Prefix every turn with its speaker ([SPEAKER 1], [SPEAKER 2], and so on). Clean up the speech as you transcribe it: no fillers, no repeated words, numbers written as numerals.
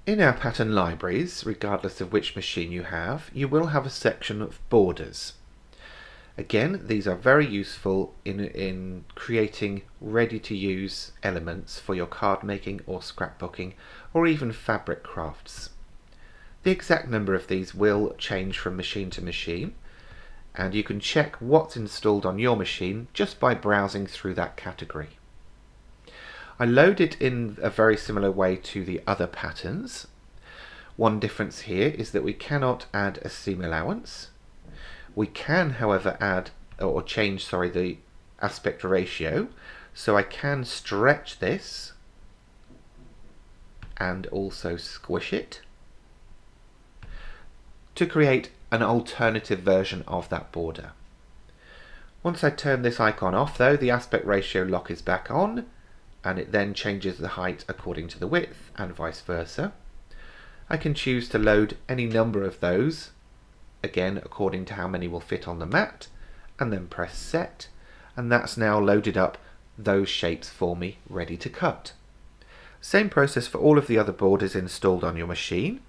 [SPEAKER 1] In our pattern libraries, regardless of which machine you have, you will have a section of borders. Again, these are very useful in creating ready-to-use elements for your card making or scrapbooking or even fabric crafts. The exact number of these will change from machine to machine, and you can check what's installed on your machine just by browsing through that category. I load it in a very similar way to the other patterns. One difference here is that we cannot add a seam allowance. We can, however, add or change the aspect ratio, so I can stretch this and also squish it to create an alternative version of that border. Once I turn this icon off though, the aspect ratio lock is back on, and it then changes the height according to the width and vice versa. I can choose to load any number of those, again according to how many will fit on the mat, and then press set, and that's now loaded up those shapes for me ready to cut. Same process for all of the other borders installed on your machine.